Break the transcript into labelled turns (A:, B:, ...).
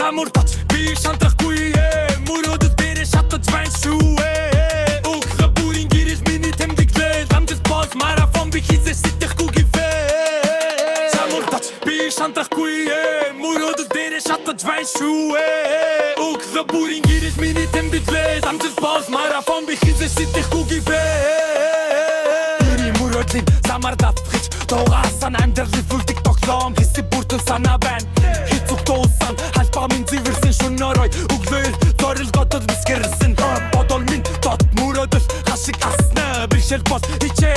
A: Замурдач би шантахгүй мөрөөдөд дээрээ шатаж байна шүү Угла бүрийн гэрэл миний тэмдэглээ Амжилт бол марафон би хийзээ сэтгэхгүй гэвэ Замурдач би шантахгүй мөрөөдөд дээрээ шатаж байна шүү Угла бүрийн гэрэл миний тэмдэглээ Амжилт бол марафон би хийзээ сэтгэхгүй гэвэ Мөрөөдлийн замаар давхиж Дуугаасан амьдралын бүлдэг тоглоом Хэсэг бүртэн санаа байна Хэцүү дуусан Халбаа минь зэвэрсэн шөнөөрой Өглөөр зорилготод бискэрсэн Бодол минь дот мөрөөдөл Хашиг асна Бэршэл бол хичээ